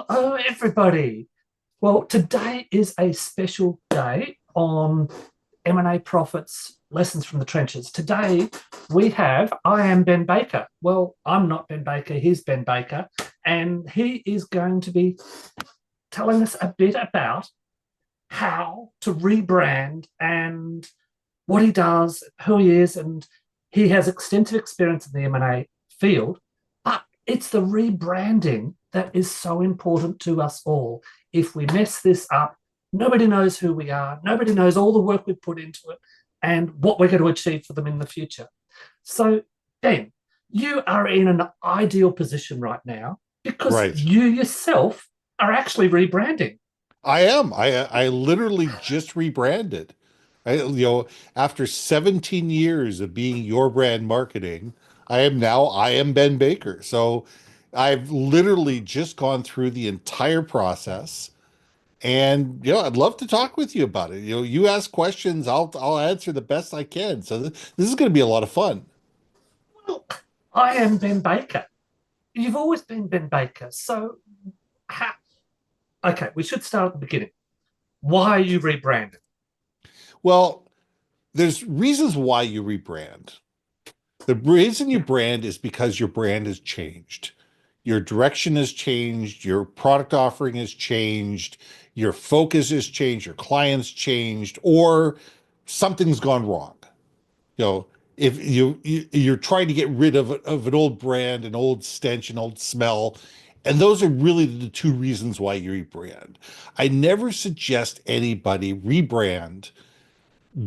Hello, everybody. Well, today is a special day on M&A Profits Lessons from the Trenches. Today we have I am Ben Baker. Well, I'm not Ben Baker, he's Ben Baker, and he is going to be telling us a bit about how to rebrand and what he does, who he is, and he has extensive experience in the M&A field, but it's the rebranding that is so important to us all. If we mess this up, nobody knows who we are, nobody knows all the work we've put into it and what we're going to achieve for them in the future. So, Ben, you are in an ideal position right now because Right. you yourself are actually rebranding. I am. I literally just rebranded. After 17 years of being your brand marketing, I am Ben Baker. So I've literally just gone through the entire process. And I'd love to talk with you about it. You ask questions, I'll answer the best I can. So this is going to be a lot of fun. Well, I am Ben Baker. You've always been Ben Baker. So, how, okay, we should start at the beginning. Why are you rebranding? Well, there's reasons why you rebrand. The reason you Yeah. brand is because your brand has changed. Your direction has changed, your product offering has changed, your focus has changed, your clients changed, or something's gone wrong. You know, if you're trying to get rid of an old brand, an old stench, an old smell, and those are really the two reasons why you rebrand. I never suggest anybody rebrand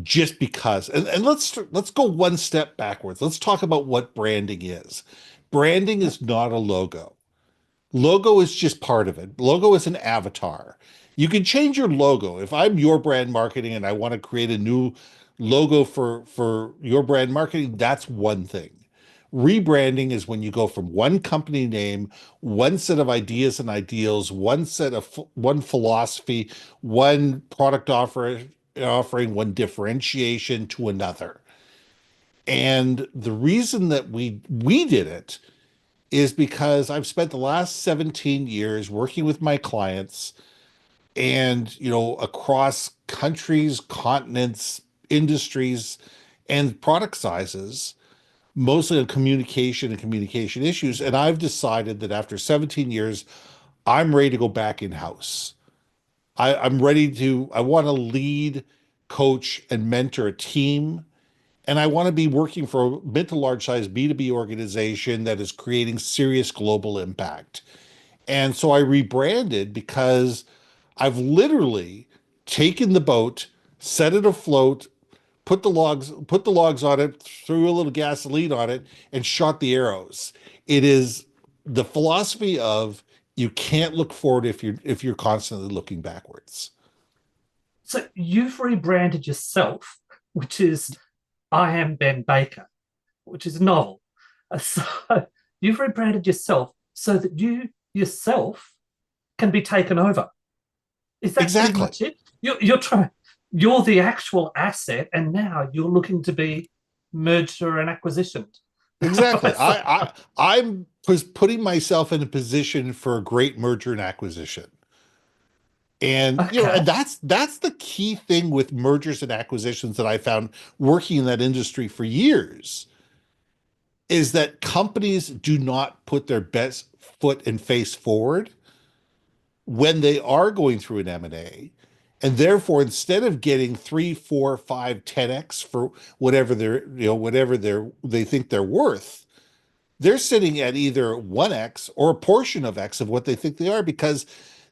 just because. And let's go one step backwards. Let's talk about what branding is. Branding Yeah. is not a logo. Logo is just part of it. Logo is an avatar. You can change your logo. If I'm your brand marketing and I want to create a new logo for your brand marketing, that's one thing. Rebranding is when you go from one company name, one set of ideas and ideals, one philosophy, one offering, one differentiation to another. And the reason that we did it is because I've spent the last 17 years working with my clients and, across countries, continents, industries, and product sizes, mostly on communication and communication issues. And I've decided that after 17 years, I'm ready to go back in-house. I want to lead, coach, and mentor a team. And I want to be working for a mid to large size B2B organization that is creating serious global impact. And so I rebranded because I've literally taken the boat, set it afloat, put the logs on it, threw a little gasoline on it, and shot the arrows. It is the philosophy of you can't look forward if you're constantly looking backwards. So you've rebranded yourself, which is I am Ben Baker, which is a novel. So you've rebranded yourself so that you yourself can be taken over. Is that pretty Exactly. much it? You're trying. You're the actual asset, and now you're looking to be merger and acquisition. Exactly. I'm putting myself in a position for a great merger and acquisition. And and Okay. that's the key thing with mergers and acquisitions that I found working in that industry for years is that companies do not put their best foot and face forward when they are going through an M&A. And therefore, instead of getting 3, 4, 5, 10x for whatever they think they're worth, they're sitting at either 1x or a portion of x of what they think they are because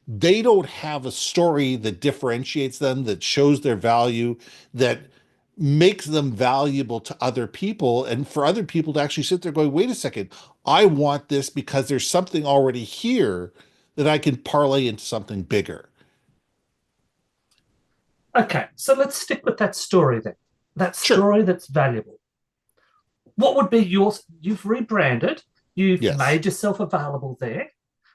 they don't have a story that differentiates them, that shows their value, that makes them valuable to other people. And for other people to actually sit there going, wait a second, I want this because there's something already here that I can parlay into something bigger. Okay. So let's stick with that story then. That Sure. story that's valuable. What would be yours? You've rebranded. You've Yes. made yourself available there.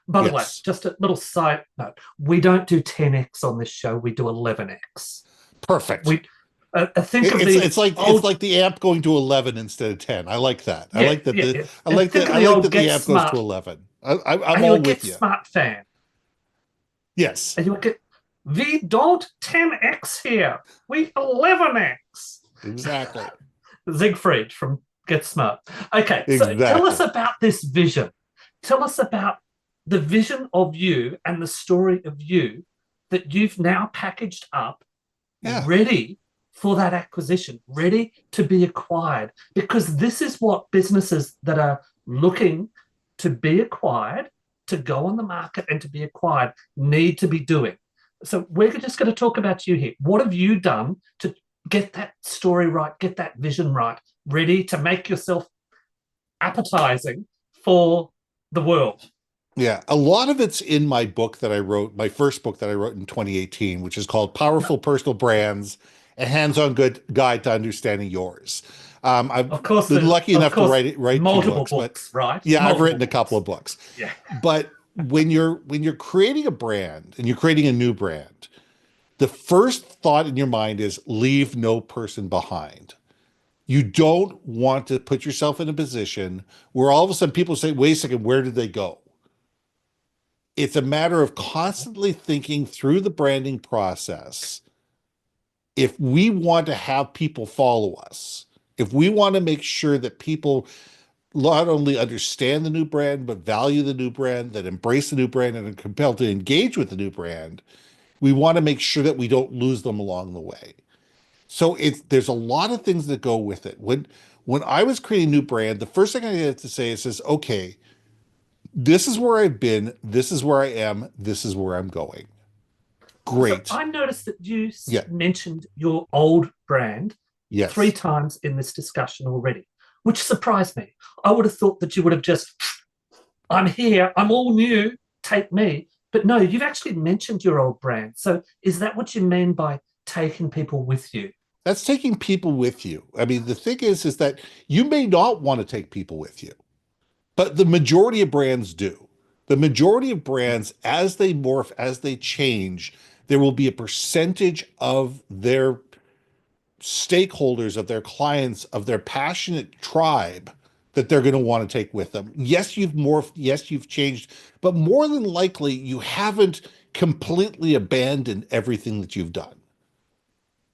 By the way, Yes. just a little side note: we don't do 10x on this show. We do 11x. Perfect. We think It- of It's the it's like it's old, like the amp going to 11 instead of 10. I like that. yeah, yeah, yeah. And think I of the like old that the Get amp goes to Smart. 11. I'm Are you all a Get with you. Smart fan? Yes, And you would get, we don't 10x here, we 11x. exactly. Siegfried from Get Smart. Okay, so tell us Exactly. about this vision. Tell us about the vision of you and the story of you that you've now packaged up, Yeah. ready for that acquisition, ready to be acquired. Because this is what businesses that are looking to be acquired, to go on the market and to be acquired, need to be doing. So we're just going to talk about you here. What have you done to get that story right, get that vision right, ready to make yourself appetizing for the world? Yeah. A lot of it's in my book that I wrote, my first book that I wrote in 2018, which is called Powerful Personal Brands, a Hands-on Good Guide to Understanding Yours. I've Of course, been there's lucky of enough to course write two multiple books, but books, right? yeah, I've Multiple written a couple books. of books. Yeah. But when you're creating a brand and you're creating a new brand, the first thought in your mind is leave no person behind. You don't want to put yourself in a position where all of a sudden people say, wait a second, where did they go? It's a matter of constantly thinking through the branding process. If we want to have people follow us, if we want to make sure that people not only understand the new brand, but value the new brand, that embrace the new brand and are compelled to engage with the new brand, we want to make sure that we don't lose them along the way. So there's a lot of things that go with it. When I was creating a new brand, the first thing I had to say is, okay, this is where I've been, this is where I am, this is where I'm going. So Great. I noticed that you Yeah. mentioned your old brand three Yes. times in this discussion already, which surprised me. I would have thought that you would have just, I'm here, I'm all new, take me. But no, you've actually mentioned your old brand. So is that what you mean by taking people with you? That's taking people with you. I mean, the thing is that you may not want to take people with you, but the majority of brands do. The majority of brands, as they morph, as they change, there will be a percentage of their stakeholders, of their clients, of their passionate tribe that they're going to want to take with them. Yes, you've morphed. Yes, you've changed, but more than likely, you haven't completely abandoned everything that you've done.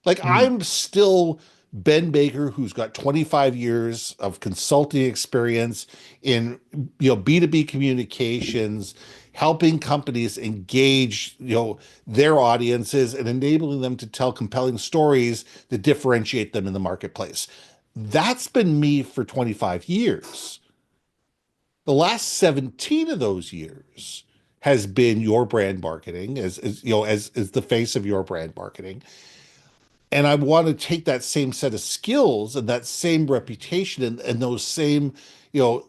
Like Mm. I'm still Ben Baker, who's got 25 years of consulting experience in B2B communications, helping companies engage their audiences and enabling them to tell compelling stories that differentiate them in the marketplace. That's been me for 25 years. The last 17 of those years has been your brand marketing as the face of your brand marketing. And I want to take that same set of skills and that same reputation and those same, you know,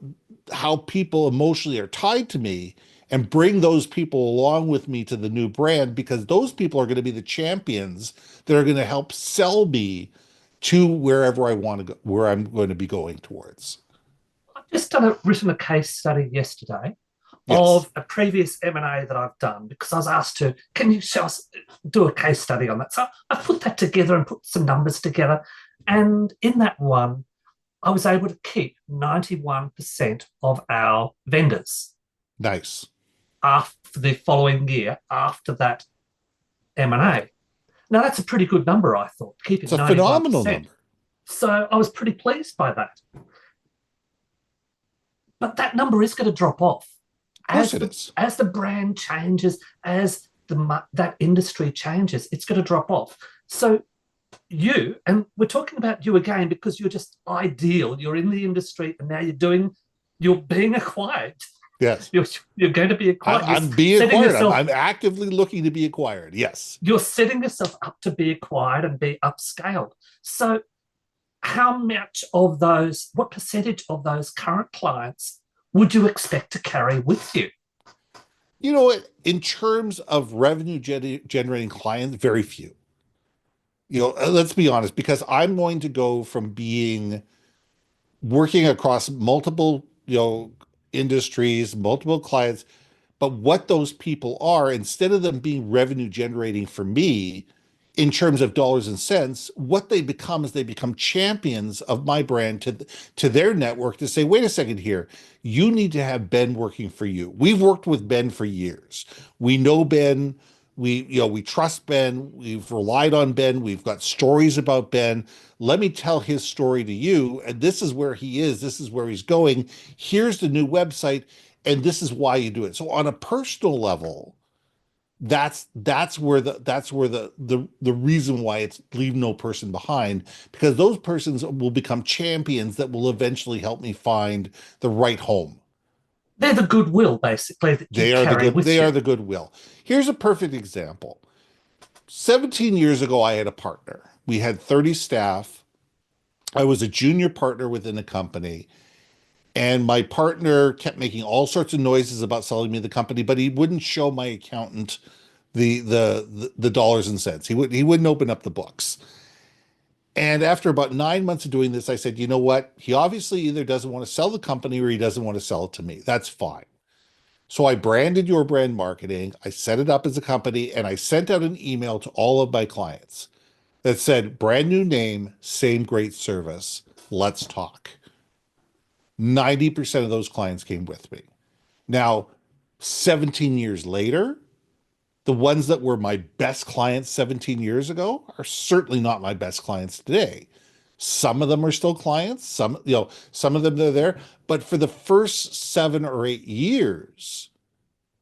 how people emotionally are tied to me and bring those people along with me to the new brand because those people are going to be the champions that are going to help sell me to wherever I want to go, where I'm going to be going towards. I've just written a case study yesterday Yes. of a previous M&A that I've done because I was asked to, can you show us, do a case study on that? So I put that together and put some numbers together. And in that one, I was able to keep 91% of our vendors Nice. after the following year after that M&A. Now, that's a pretty good number, I thought, It's keeping a phenomenal 91%. number. So I was pretty pleased by that. But that number is going to drop off Of course as it the is. as the brand changes, as that industry changes. It's going to drop off. So you, and we're talking about you again because you're just ideal. You're in the industry, and now you're being acquired. Yes. You're you're going to be acquired. You're I'm being setting acquired. yourself I'm actively looking to be acquired. Yes. you're setting yourself up to be acquired and be upscaled. So how much of those, what percentage of those current clients would you expect to carry with you? You know what? In terms of revenue generating clients, very few. Let's be honest, because I'm going to go from being working across multiple, industries, multiple clients, but what those people are, instead of them being revenue generating for me, in terms of dollars and cents, what they become is they become champions of my brand to their network to say, wait a second here, you need to have Ben working for you. We've worked with Ben for years. We know Ben. We trust Ben. We've relied on Ben. We've got stories about Ben. Let me tell his story to you. And this is where he is. This is where he's going. Here's the new website. And this is why you do it. So on a personal level, that's where the reason why it's leave no person behind, because those persons will become champions that will eventually help me find the right home. They're the goodwill, basically, that you carry with They you. are the goodwill. Here's a perfect example. 17 years ago, I had a partner. We had 30 staff. I was a junior partner within a company, and my partner kept making all sorts of noises about selling me the company, but he wouldn't show my accountant the dollars and cents. He wouldn't open up the books. And after about 9 months of doing this, I said, you know what? He obviously either doesn't want to sell the company or he doesn't want to sell it to me. That's fine. So I branded Your Brand Marketing. I set it up as a company and I sent out an email to all of my clients that said, brand new name, same great service. Let's talk. 90% of those clients came with me. Now, 17 years later, the ones that were my best clients 17 years ago are certainly not my best clients today. Some of them are still clients, some of them they're there, but for the first 7 or 8 years,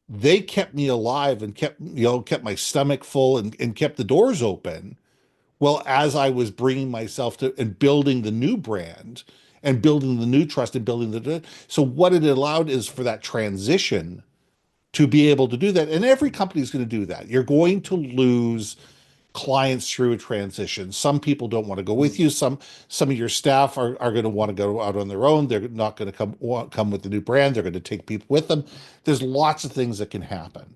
they kept me alive and kept my stomach full and kept the doors open. Well, as I was bringing myself to and building the new brand and building the new trust and building so what it allowed is for that transition to be able to do that. And every company is going to do that. You're going to lose clients through a transition. Some people don't want to go with you. Some of your staff are going to want to go out on their own. They're not going to come with the new brand. They're going to take people with them. There's lots of things that can happen.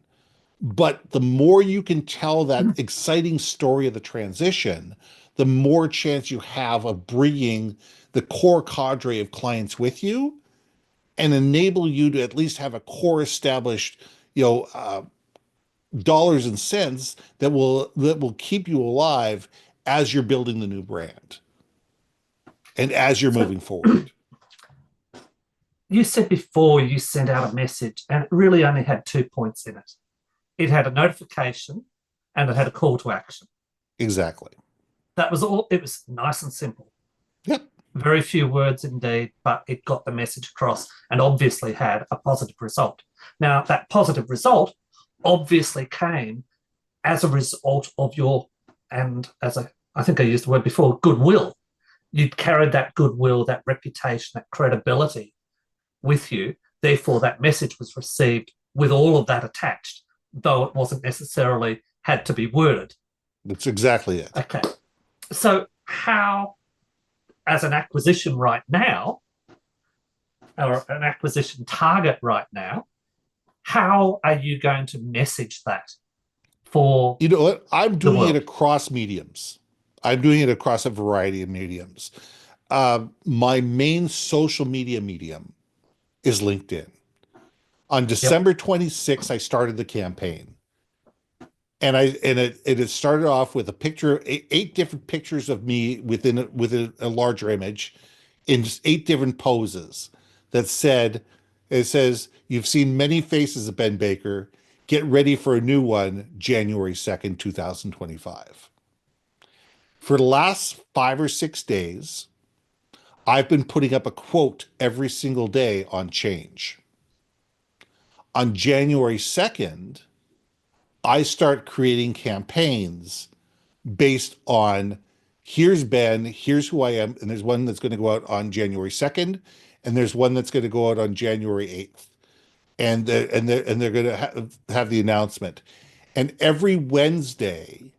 But the more you can tell that exciting story of the transition, the more chance you have of bringing the core cadre of clients with you and enable you to at least have a core established, you know, dollars and cents that will keep you alive as you're building the new brand and as you're So moving forward. you said before you sent out a message, and it really only had 2 points in it. It had a notification and it had a call to action. Exactly. That was all. It was nice and simple. Yep. Very few words indeed, but it got the message across and obviously had a positive result. Now, that positive result obviously came as a result of your, and as I think I used the word before, goodwill. You'd carried that goodwill, that reputation, that credibility with you. Therefore, that message was received with all of that attached, though it wasn't necessarily had to be worded. That's exactly it. Okay. So, how, as an acquisition right now, or an acquisition target right now, how are you going to message that for You know what? I'm the doing it world? across mediums. I'm doing it across a variety of mediums. My main social media medium is LinkedIn. On Yep. December 26th, I started the campaign. And it started off with a picture, eight different pictures of me within a larger image in just eight different poses that said, it says, you've seen many faces of Ben Baker. Get ready for a new one, January 2nd, 2025. For the last 5 or 6 days, I've been putting up a quote every single day on change. On January 2nd, I start creating campaigns based on here's Ben, here's who I am, and there's one that's going to go out on January 2nd, and there's one that's going to go out on January 8th. And they're going to have the announcement. And every Wednesday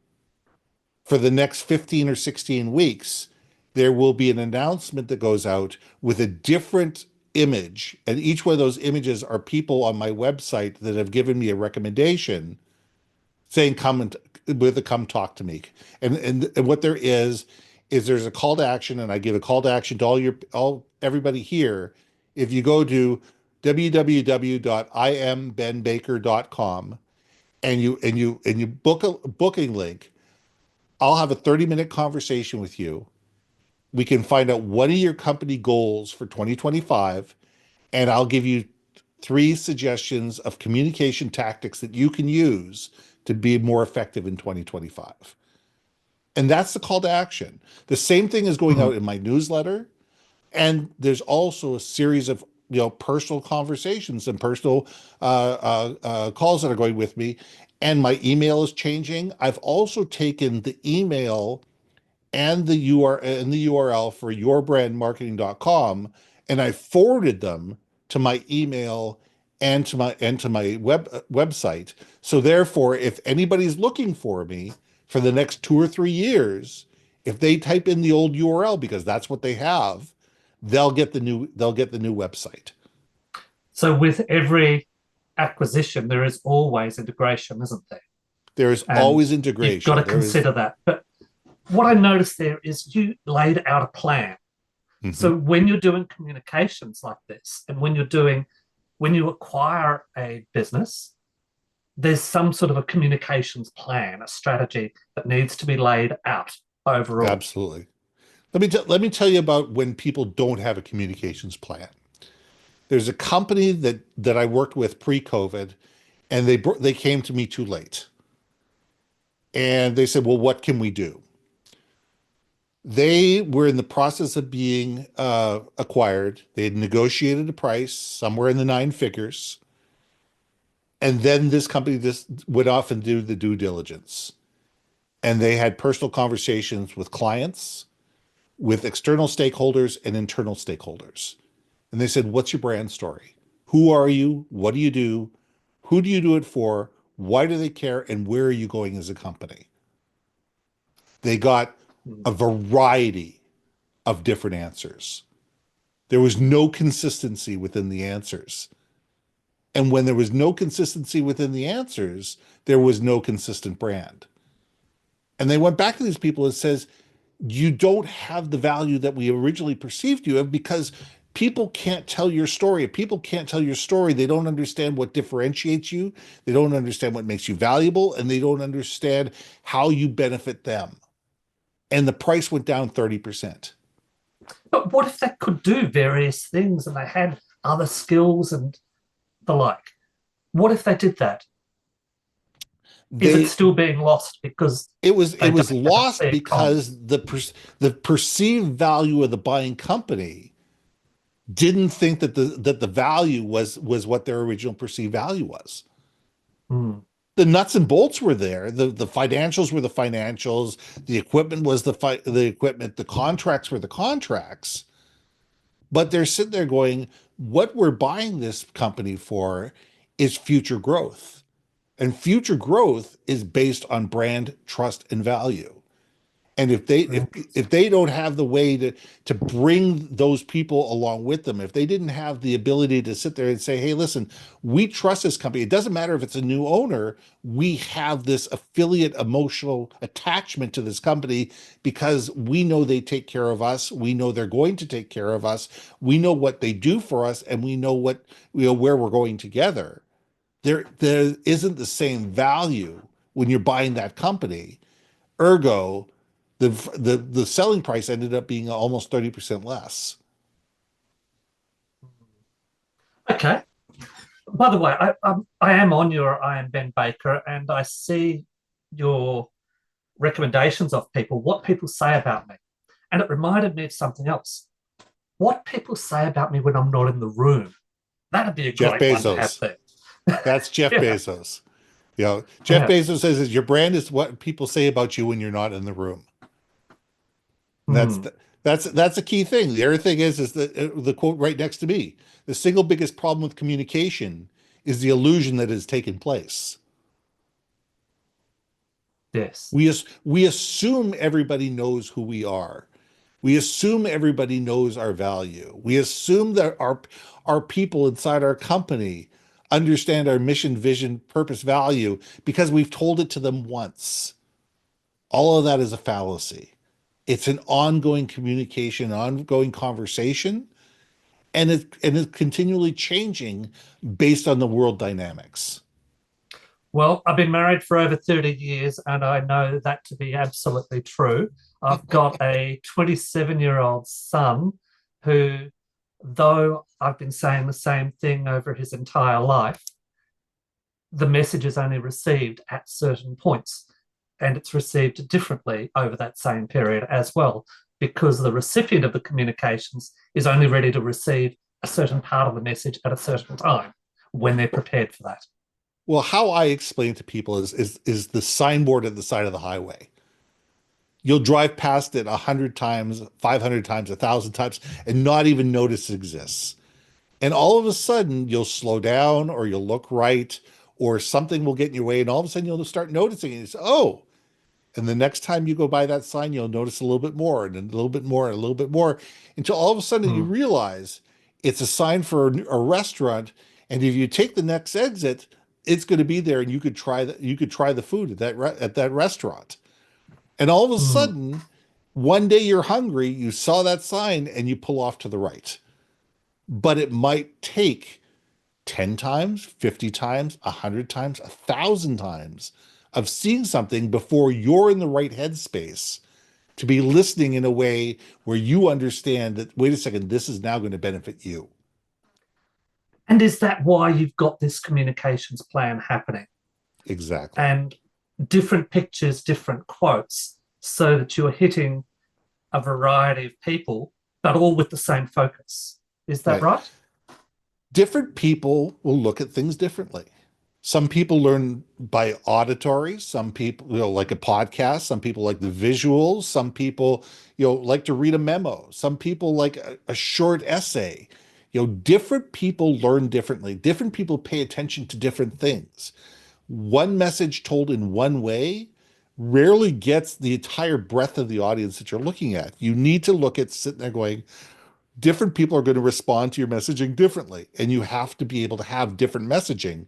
for the next 15 or 16 weeks, there will be an announcement that goes out with a different image. And each one of those images are people on my website that have given me a recommendation saying come talk to me. And what there is there's a call to action, and I give a call to action to all everybody here. If you go to www.imbenbaker.com and you book a booking link, I'll have a 30-minute conversation with you. We can find out what are your company goals for 2025, and I'll give you three suggestions of communication tactics that you can use to be more effective in 2025. And that's the call to action. The same thing is going Mhm. out in my newsletter. And there's also a series of personal conversations and personal calls that are going with me. And my email is changing. I've also taken the email and the URL for yourbrandmarketing.com, and I forwarded them to my email and to my website. So therefore, if anybody's looking for me for the next 2 or 3 years, if they type in the old URL because that's what they have, they'll get the new website. So with every acquisition, there is always integration, isn't there? There is And always you've got to integration. There is. consider that. But what I noticed there is you laid out a plan. Mhm. So when you're doing communications like this, and when you acquire a business, there's some sort of a communications plan, a strategy that needs to be laid out overall. Absolutely. Let me tell you about when people don't have a communications plan. There's a company that I worked with pre-COVID, and they came to me too late, and they said, "Well, what can we do?" They were in the process of being acquired. They had negotiated a price somewhere in the nine figures, and then this company just went off and do the due diligence, and they had personal conversations with clients, with external stakeholders, and internal stakeholders. And they said, "What's your brand story? Who are you? What do you do? Who do you do it for? Why do they care? And where are you going as a company?" They got a variety of different answers. There was no consistency within the answers. And when there was no consistency within the answers, there was no consistent brand. And they went back to these people and says, "You don't have the value that we originally perceived you of because people can't tell your story. If people can't tell your story, they don't understand what differentiates you. They don't understand what makes you valuable, and they don't understand how you benefit them." And the price went down 30%. But what if they could do various things and they had other skills and the like? What if they did that? Is it They still being lost because it they was don't have a lost clear comms? because the perceived value of the buying company didn't think that the value was what their original perceived value was. Hmm. The nuts and bolts were there. The financials were the financials. The equipment was the equipment. The contracts were the contracts. But they're sitting there going, "What we're buying this company for is future growth. And future growth is based on brand, trust, and value." And if they don't have the way to bring those people along with them, if they didn't have the ability to sit there and say, "Hey, listen, we trust this company. It doesn't matter if it's a new owner. We have this affiliate emotional attachment to this company because we know they take care of us. We know they're going to take care of us. We know what they do for us, and we know where we're going together." There isn't the same value when you're buying that company. Ergo, the selling price ended up being almost 30% less. Okay. By the way, I am on your I am Ben Baker, and I see your recommendations of people, what people say about me. And it reminded me of something else. What people say about me when I'm not in the room. That'd be a Jeff great one to have Bezos. there. That's Jeff Yeah. Bezos. Jeff Yeah. Bezos says is your brand is what people say about you when you're not in the room. And Hmm. that's a key thing. The other thing is the quote right next to me. The single biggest problem with communication is the illusion that has taken place. Yes. We assume everybody knows who we are. We assume everybody knows our value. We assume that our people inside our company understand our mission, vision, purpose, value because we've told it to them once. All of that is a fallacy. It's an ongoing communication, ongoing conversation, and it's continually changing based on the world dynamics. Well, I've been married for over 30 years and I know that to be absolutely true. I've got a 27-year-old son who, though I've been saying the same thing over his entire life, the message is only received at certain points and it's received differently over that same period as well, because the recipient of the communications is only ready to receive a certain part of the message at a certain time when they're prepared for that. Well, how I explain to people is the signboard at the side of the highway. You'll drive past it 100 times, 500 times, 1,000 times, and not even notice it exists. And all of a sudden, you'll slow down or you'll look right or something will get in your way. And all of a sudden, you'll start noticing it. It's, oh, and the next time you go by that sign, you'll notice a little bit more and a little bit more and a little bit more until all of a sudden you Mm, realize it's a sign for a restaurant. And if you take the next exit, it's going to be there and you could try the food at that restaurant. And all of a mm, sudden, one day you're hungry, you saw that sign and you pull off to the right. But it might take 10 times, 50 times, 100 times, 1,000 times of seeing something before you're in the right headspace to be listening in a way where you understand that, wait a second, this is now going to benefit you. and is that why you've got this communications plan happening? Exactly. And different pictures, different quotes, so that you're hitting a variety of people, but all with the same focus. Is that Right. right? Different people will look at things differently. Some people learn by auditory, some people, like a podcast, some people like the visuals, some people, like to read a memo, some people like a short essay. Different people learn differently. Different people pay attention to different things. One message told in one way rarely gets the entire breadth of the audience that you're looking at. You need to look at sitting there going, different people are going to respond to your messaging differently. And you have to be able to have different messaging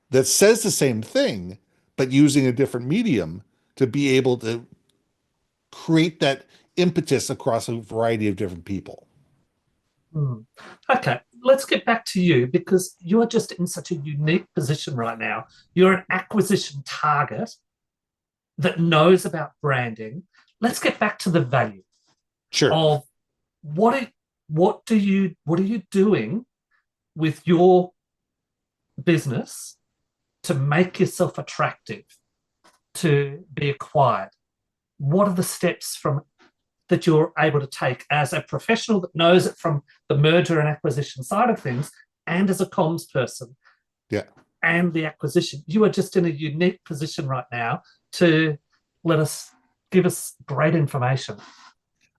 that says the same thing, but using a different medium to be able to create that impetus across a variety of different people. Hmm. Okay, let's get back to you because you're just in such a unique position right now. You're an acquisition target that knows about branding. Let's get back to the value Sure. of what it, what are you doing with your business to make yourself attractive to be acquired? What are the steps from that you're able to take as a professional that knows it from the merger and acquisition side of things, and as a comms person Yeah. and the acquisition? You are just in a unique position right now to let us give us great information.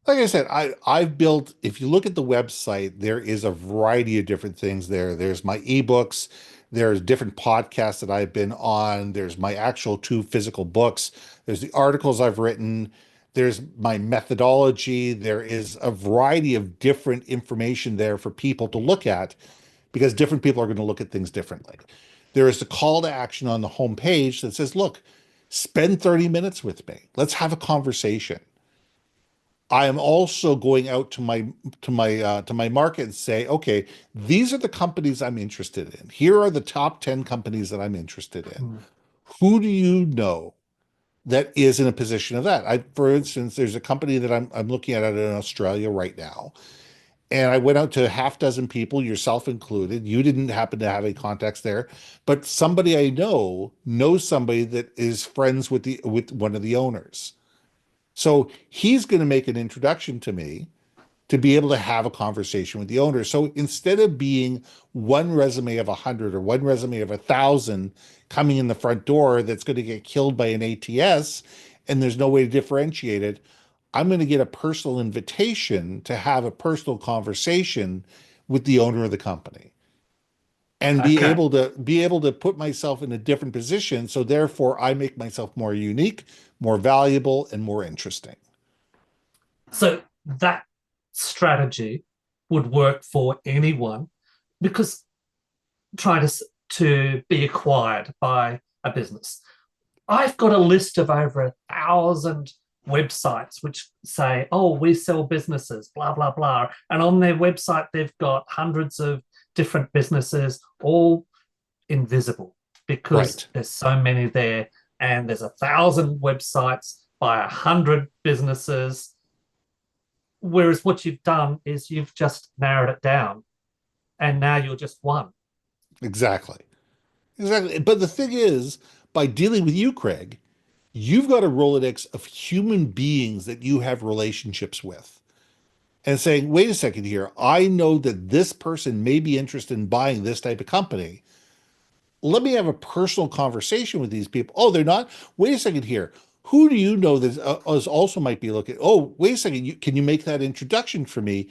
Like I said, I've built, if you look at the website, there is a variety of different things there. There's my ebooks, there's different podcasts that I've been on, there's my actual two physical books, there's the articles I've written, there's my methodology, there is a variety of different information there for people to look at because different people are going to look at things differently. There is a call to action on the homepage that says, look, spend 30 minutes with me. Let's have a conversation. I am also going out to my market and say, okay, these are the companies I'm interested in. Here are the top 10 companies that I'm interested in. Mm. Who do you know that is in a position of that? For instance, there's a company that I'm looking at in Australia right now. And I went out to a half dozen people, yourself included. You didn't happen to have any contacts there, but somebody I know knows somebody that is friends with one of the owners. So he's going to make an introduction to me to be able to have a conversation with the owner. So instead of being one resume of 100 or one resume of 1,000 coming in the front door that's going to get killed by an ATS and there's no way to differentiate it, I'm going to get a personal invitation to have a personal conversation with the owner of the company and Okay. be able to put myself in a different position. So therefore I make myself more unique, more valuable, and more interesting. So that strategy would work for anyone because trying to be acquired by a business. I've got a list of over 1,000 websites which say, oh, we sell businesses, blah, blah, blah. And on their website, they've got hundreds of different businesses, all invisible. because Right. there's so many there, and there's 1,000 websites by 100 businesses. Whereas what you've done is you've just narrowed it down, and now you're just one. Exactly. Exactly. But the thing is, by dealing with you, Craig, you've got a Rolodex of human beings that you have relationships with. And saying, wait a second here, I know that this person may be interested in buying this type of company. Let me have a personal conversation with these people. Oh, they're not? Wait a second here. Who do you know that also might be looking? Oh, wait a second. Can you make that introduction for me?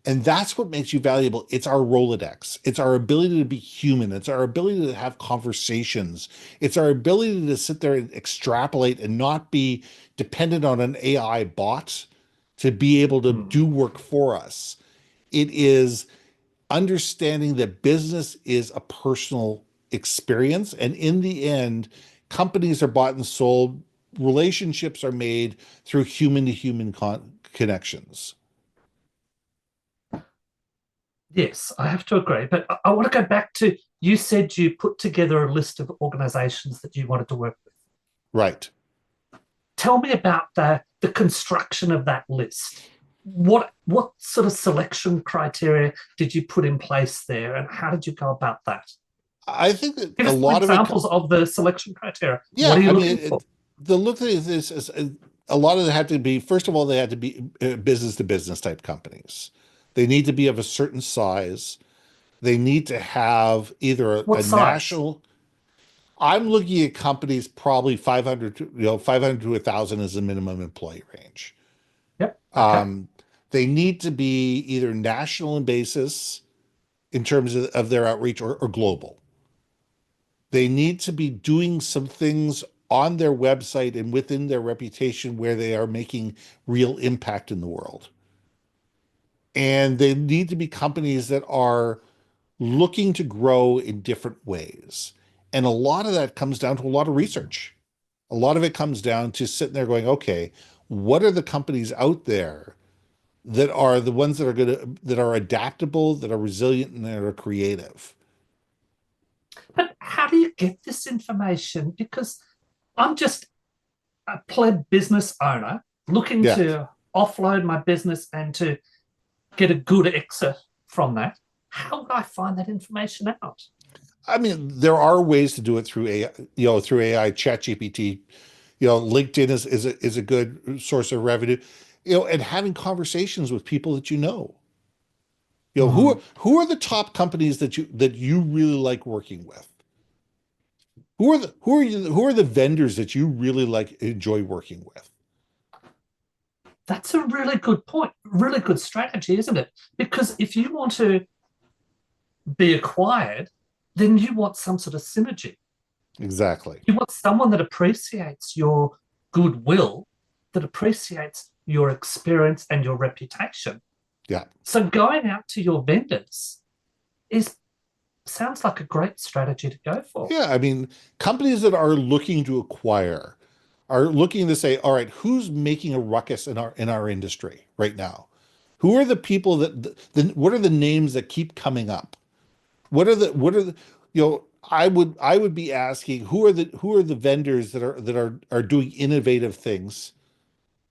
And that's what makes you valuable. It's our Rolodex. It's our ability to be human. It's our ability to have conversations. It's our ability to sit there and extrapolate and not be dependent on an AI bot to be able to Hmm. do work for us. It is understanding that business is a personal experience. And in the end, companies are bought and sold, relationships are made through human to human connections. Yes, I have to agree. But I want to go back to you said you put together a list of organizations that you wanted to work with. Right. Tell me about the construction of that list. What sort of selection criteria did you put in place there, and how did you go about that? I think that Give a us some lot of it, examples of the selection criteria. What yeah, are you I looking mean, for? the look at this is a lot of it had to be, first of all, they had to be business to business type companies. They need to be of a certain size. They need to have either a What size? national, I'm looking at companies probably 500 to, 500 to 1,000 is the minimum employee range. Yep. Okay. Um, they need to be either national in basis in terms of their outreach or global. They need to be doing some things on their website and within their reputation where they are making real impact in the world. And they need to be companies that are looking to grow in different ways. And a lot of that comes down to a lot of research. A lot of it comes down to sitting there going, okay, what are the companies out there that are the ones that are going to, that are adaptable, that are resilient, and that are creative? But how do you get this information? Because I'm just a pleb business owner looking Yeah. to offload my business and to get a good exit from that. How would I find that information out? I mean, there are ways to do it through AI, through AI, ChatGPT. LinkedIn is a good source of revenue. And having conversations with people that you know. Hmm. Who are the top companies that you really like working with? Who are the vendors that you really like enjoy working with? That's a really good point, really good strategy, isn't it? Because if you want to be acquired, then you want some sort of synergy. Exactly. You want someone that appreciates your goodwill, that appreciates your experience and your reputation. Yeah. So going out to your vendors is sounds like a great strategy to go for. Yeah. I mean, companies that are looking to acquire are looking to say, all right, who's making a ruckus in our industry right now? Who are the people what are the names that keep coming up? What are the I would be asking who are the vendors that are doing innovative things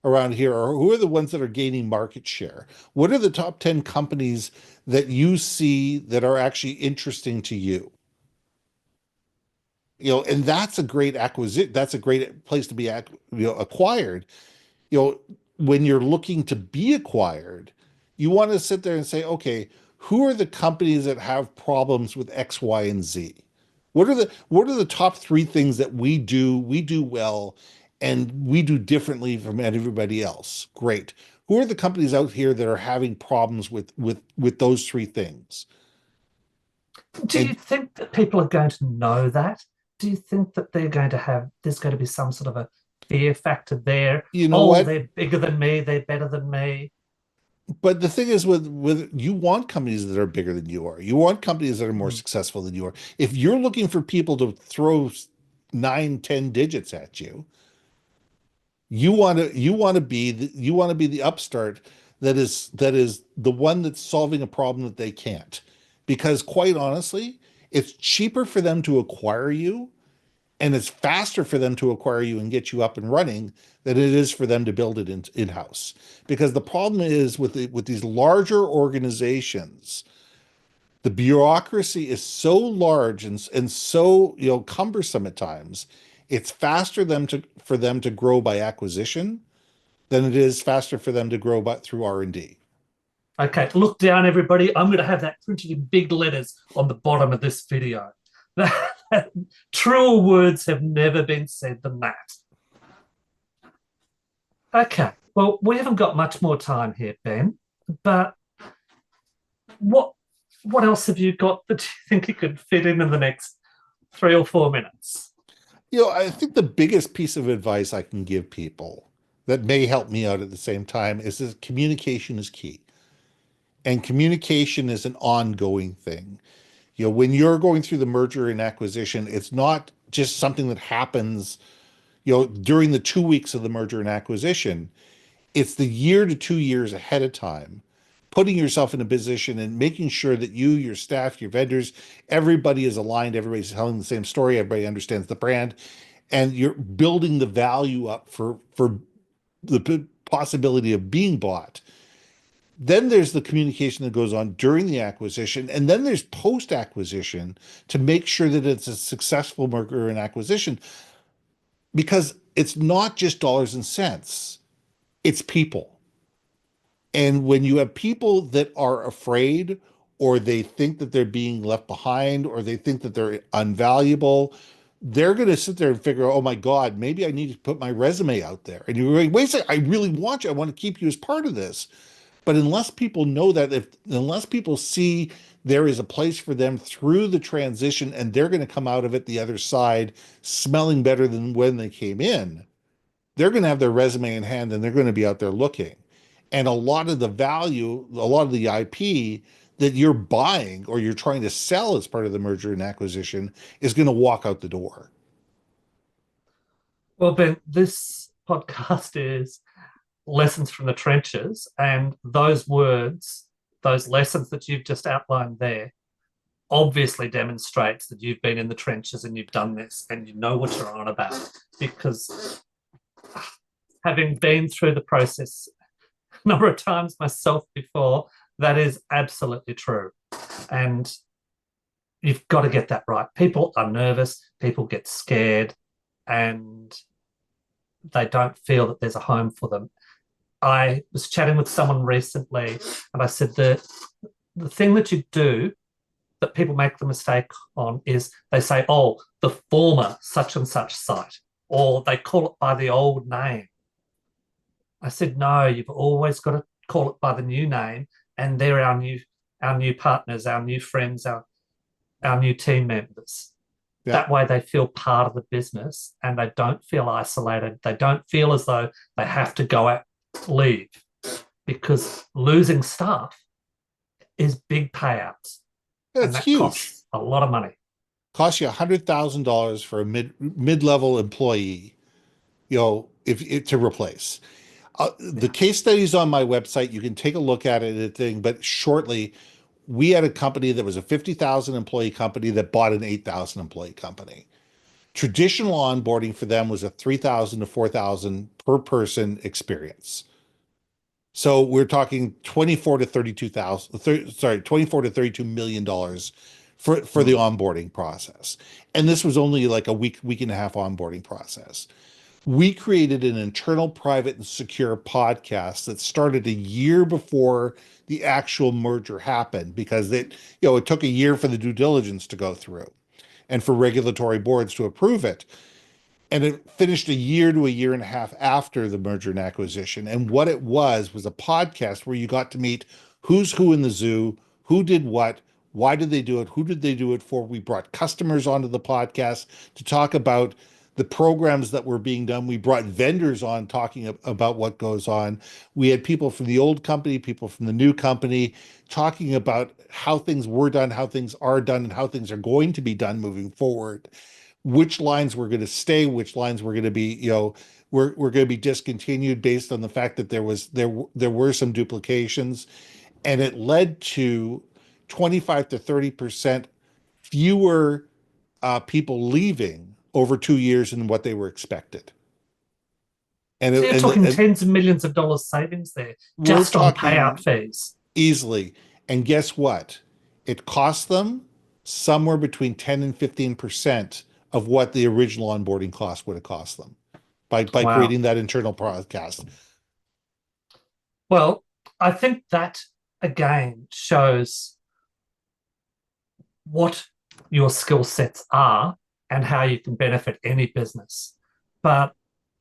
around here, or who are the ones that are gaining market share? What are the top 10 companies that you see that are actually interesting to you? And that's a great acquisition. That's a great place to be acquired. you know, when you're looking to be acquired, you want to sit there and say, okay, who are the companies that have problems with X, Y, and Z? What are the top three things that we do well, and we do differently from everybody else? Great. Who are the companies out here that are having problems with those three things? Do you And think that people are going to know that? Do you think that there's going to be some sort of a fear factor there? you know Oh, what? they're bigger than me, they're better than me. But the thing is, with you want companies that are bigger than you are. You want companies that are more Mm. successful than you are. If you're looking for people to throw 9, 10 digits at you, you want to be the upstart that is the one that's solving a problem that they can't. Because quite honestly, It's cheaper for them to acquire you, and it's faster for them to acquire you and get you up and running than it is for them to build it in-house. Because the problem is with these larger organizations, the bureaucracy is so large and so cumbersome at times. It's faster for them to grow by acquisition than it is faster for them to grow by through R&D. Okay, look down, everybody. I'm going to have that printed in big letters on the bottom of this video. Truer words have never been said than that. Okay, well, we haven't got much more time here, Ben, but what what else have you got that you think you could fit in the next 3 or 4 minutes? I think the biggest piece of advice I can give people that may help me out at the same time is that communication is key. And communication is an ongoing thing. When you're going through the merger and acquisition, it's not just something that happens, during the 2 weeks of the merger and acquisition. It's the year to 2 years ahead of time, putting yourself in a position and making sure that you, your staff, your vendors, everybody is aligned, everybody's telling the same story, everybody understands the brand, and you're building the value up for the possibility of being bought. Then there's the communication that goes on during the acquisition, and then there's post-acquisition to make sure that it's a successful merger and acquisition, because it's not just dollars and cents, it's people. And when you have people that are afraid, or they think that they're being left behind, or they think that they're unvaluable, they're going to sit there and figure, oh my God, maybe I need to put my resume out there. And you're like, wait a second, I really want you. I want to keep you as part of this. But unless people know that, unless people see there is a place for them through the transition and they're going to come out of it the other side smelling better than when they came in, they're going to have their resume in hand and they're going to be out there looking. And a lot of the value, a lot of the IP that you're buying or you're trying to sell as part of the merger and acquisition is going to walk out the door. Well, Ben, this podcast is lessons from the trenches, and those words, those lessons that you've just outlined there, obviously demonstrates that you've been in the trenches and you've done this and you know what you're on about. Because having been through the process a number of times myself before, that is absolutely true. And you've got to get that right. People are nervous, people get scared, and they don't feel that there's a home for them. I was chatting with someone recently, and I said that the thing that you do that people make the mistake on is they say, oh, the former such and such site, or they call it by the old name. I said, no, you've always got to call it by the new name, and they're our new partners, our new friends, our new team members. Yeah. That way they feel part of the business and they don't feel isolated. They don't feel as though they have to go out, leave, because losing staff is big payouts. That's and that huge. Costs a lot of money. Costs you $100,000 for a mid-level employee, if to replace. The case studies on my website, you can take a look at it, but shortly, we had a company that was a 50,000 employee company that bought an 8,000 employee company. Traditional onboarding for them was a 3,000 to 4,000 per person experience. So we're talking 24 to 32 million dollars for the onboarding process. And this was only like a week and a half onboarding process. We created an internal, private, and secure podcast that started a year before the actual merger happened, because it took a year for the due diligence to go through and for regulatory boards to approve it. And it finished a year to a year and a half after the merger and acquisition. And what it was a podcast where you got to meet who's who in the zoo, who did what, why did they do it, who did they do it for. We brought customers onto the podcast to talk about the programs that were being done. We brought vendors on talking about what goes on. We had people from the old company, people from the new company, talking about how things were done, how things are done, and how things are going to be done moving forward. Which lines were going to stay, which lines were going to be, we're going to be discontinued based on the fact that there were some duplications, and it led to 25 to 30% fewer people leaving over 2 years than what they were expected. And, So it, you're and, talking and tens of millions of dollars savings there we're just on payout talking fees. easily. And guess what? It costs them somewhere between 10 and 15% of what the original onboarding cost would have cost them by Wow. creating that internal podcast. Well, I think that again shows what your skill sets are and how you can benefit any business. But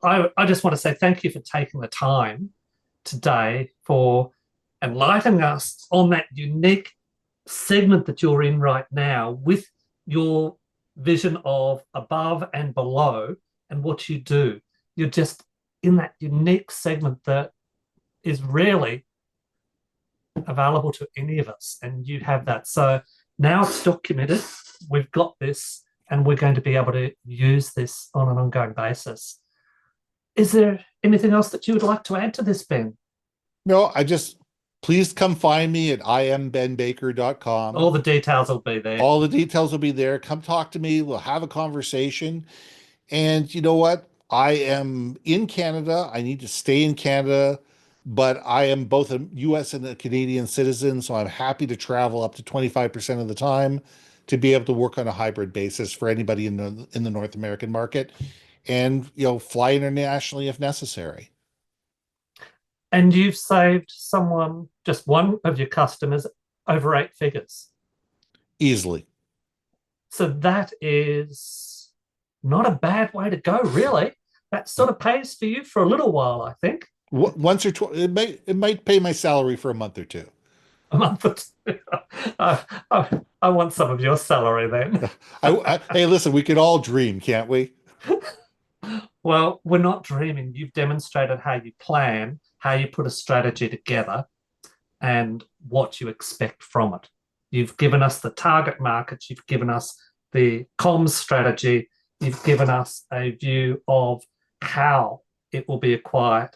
I just want to say thank you for taking the time today for enlightening us on that unique segment that you're in right now with your vision of above and below and what you do. You're just in that unique segment that is rarely available to any of us, and you have that. So now it's documented. We've got this, and we're going to be able to use this on an ongoing basis. Is there anything else that you would like to add to this, Ben? No, please come find me at imbenbaker.com. All the details will be there. All the details will be there. Come talk to me. We'll have a conversation. And you know what? I am in Canada. I need to stay in Canada, but I am both a US and a Canadian citizen, so I'm happy to travel up to 25% of the time to be able to work on a hybrid basis for anybody in the North American market and fly internationally if necessary. And you've saved someone, just one of your customers, over 8 figures. Easily. So that is not a bad way to go, really. That sort of pays for you for a little while, I think. Once or twice, it might pay my salary for a month or two. A month or two. I want some of your salary then. Hey, listen, we could all dream, can't we? Well, we're not dreaming. You've demonstrated how you plan, how you put a strategy together, and what you expect from it. You've given us the target markets, you've given us the comms strategy, you've given us a view of how it will be acquired.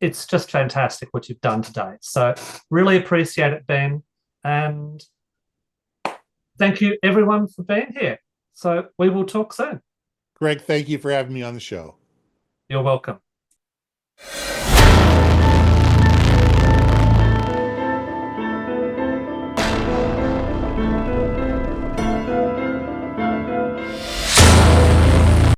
It's just fantastic what you've done today. So, really appreciate it, Ben. And thank you, everyone, for being here. So, we will talk soon. Greg, thank you for having me on the show. You're welcome.